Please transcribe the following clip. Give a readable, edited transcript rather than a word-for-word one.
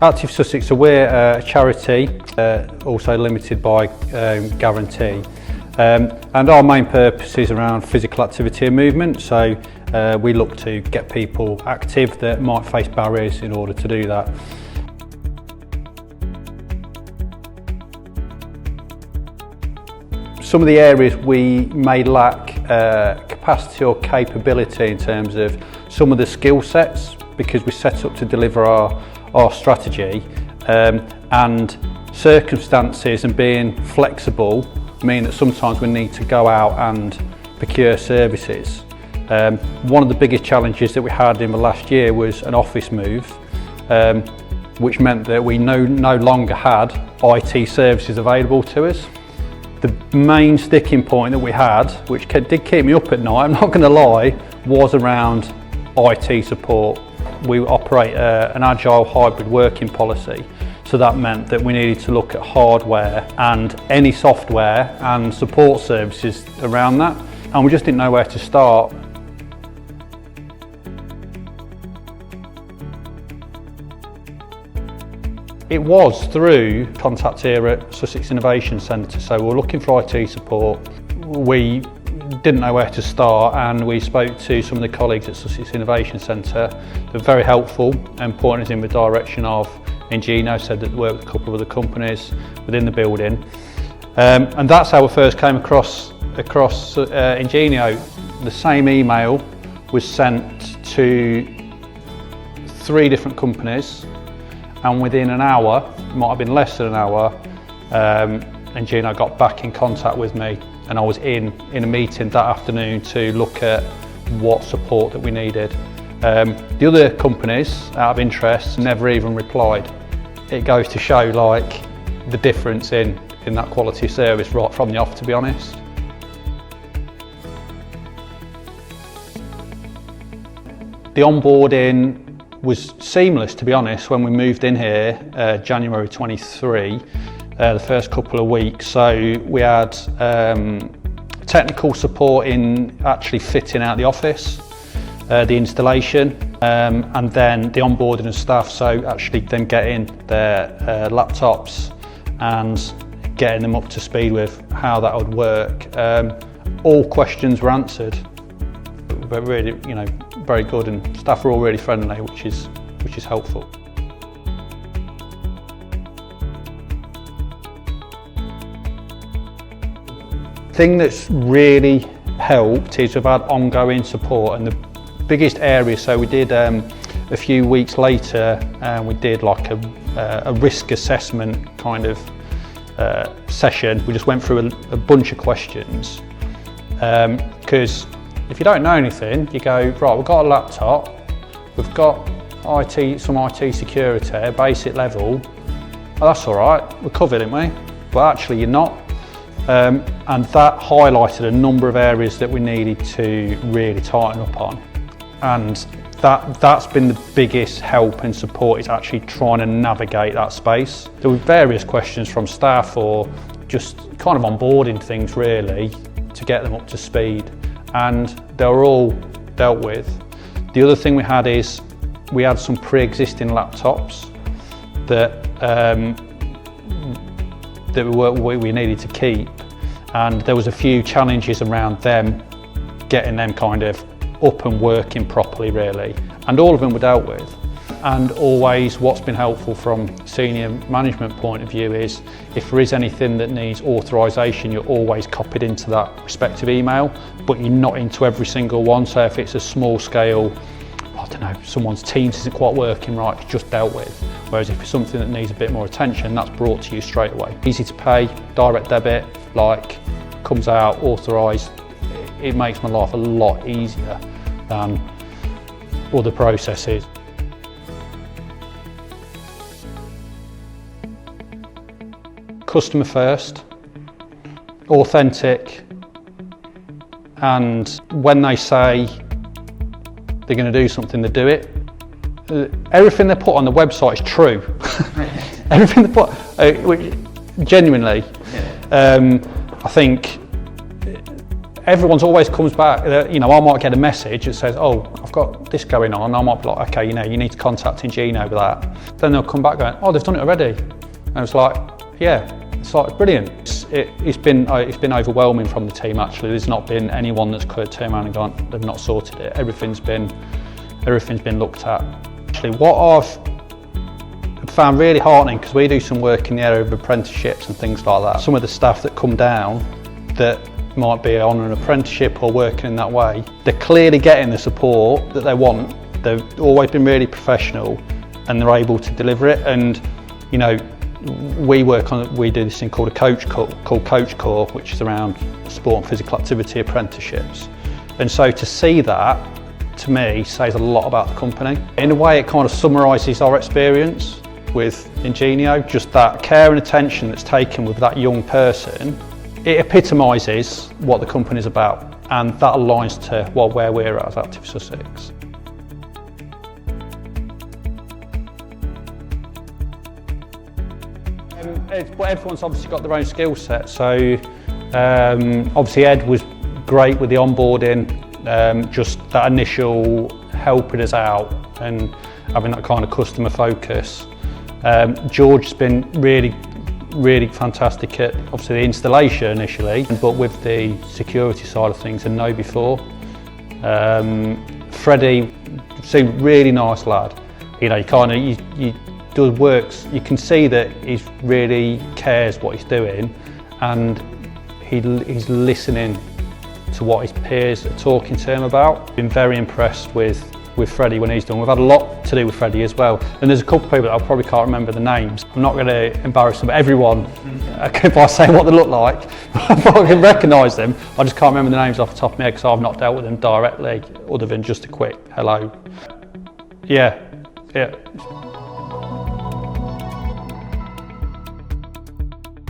Active Sussex, so we're a charity, also limited by guarantee. And our main purpose is around physical activity and movement, so we look to get people active that might face barriers in order to do that. Some of the areas we may lack capacity or capability in terms of some of the skill sets, because we're set up to deliver our strategy, and circumstances and being flexible mean that sometimes we need to go out and procure services. One of the biggest challenges that we had in the last year was an office move, which meant that we no longer had IT services available to us. The main sticking point that we had, which did keep me up at night, I'm not going to lie, was around IT support. We operate an agile hybrid working policy, so that meant that we needed to look at hardware and any software and support services around that, and we just didn't know where to start. It was through contact here at Sussex Innovation Centre, so we're looking for IT support. We didn't know where to start, and we spoke to some of the colleagues at Sussex Innovation Centre. They were very helpful and pointed us in the direction of Ingenio, said that they worked with a couple of other companies within the building. And that's how we first came across Ingenio. The same email was sent to 3 different companies, and within an hour, it might have been less than an hour, Ingenio got back in contact with me, and I was in a meeting that afternoon to look at what support that we needed. The other companies, out of interest, never even replied. It goes to show like the difference in that quality of service right from the off, to be honest. The onboarding was seamless, to be honest, when we moved in here, January 23, the first couple of weeks. So we had technical support in actually fitting out the office, the installation, and then the onboarding of staff, so actually them getting their laptops and getting them up to speed with how that would work. All questions were answered, but really, very good, and staff are all really friendly, which is helpful. The thing that's really helped is we've had ongoing support, and the biggest area, so we did a few weeks later, we did like a risk assessment kind of session. We just went through a bunch of questions, because if you don't know anything, you go, right, we've got a laptop, we've got some IT security, basic level, oh, that's all right, we're covered, aren't we? But actually you're not. And that highlighted a number of areas that we needed to really tighten up on. And that's been the biggest help and support, is actually trying to navigate that space. There were various questions from staff, or just kind of onboarding things really, to get them up to speed. And they were all dealt with. The other thing we had is we had some pre-existing laptops that we needed to keep, and there was a few challenges around them, getting them kind of up and working properly really, and all of them were dealt with. And always what's been helpful from senior management point of view is if there is anything that needs authorisation, you're always copied into that respective email, but you're not into every single one. So if it's a small scale, I don't know, someone's Teams isn't quite working right, it's just dealt with. Whereas if it's something that needs a bit more attention, that's brought to you straight away. Easy to pay, direct debit, comes out, authorised. It makes my life a lot easier than other processes. Customer first, authentic, and when they say they're going to do something, they do it. Everything they put on the website is true. Everything they put, genuinely, I think everyone's always comes back, I might get a message that says, oh, I've got this going on, I might be like, okay, you know, you need to contact Ingenio with that. Then they'll come back going, oh, they've done it already. And it's like, yeah, it's like brilliant. It's been overwhelming from the team actually. There's not been anyone that's could turn around and gone, they've not sorted it. Everything's been looked at. Actually, what I've found really heartening, because we do some work in the area of apprenticeships and things like that. Some of the staff that come down that might be on an apprenticeship or working in that way, they're clearly getting the support that they want. They've always been really professional and they're able to deliver it. And you know, we do this thing called Coach Core, which is around sport and physical activity apprenticeships. And so to see that, to me, says a lot about the company. In a way, it kind of summarises our experience with Ingenio, just that care and attention that's taken with that young person. It epitomises what the company's about, and that aligns to where we're at as Active Sussex. Everyone's obviously got their own skill set, so obviously Ed was great with the onboarding, just that initial helping us out and having that kind of customer focus. George's been really fantastic at obviously the installation initially, but with the security side of things and know before. Freddie seemed really nice lad. You know, he does works. You can see that he really cares what he's doing, and he's listening to what his peers are talking to him about. Been very impressed with Freddie when he's done. We've had a lot to do with Freddie as well, and there's a couple of people that I probably can't remember the names. I'm not going to embarrass them, but everyone, if I say what they look like, I can recognise them. I just can't remember the names off the top of my head because I've not dealt with them directly, other than just a quick hello. Yeah.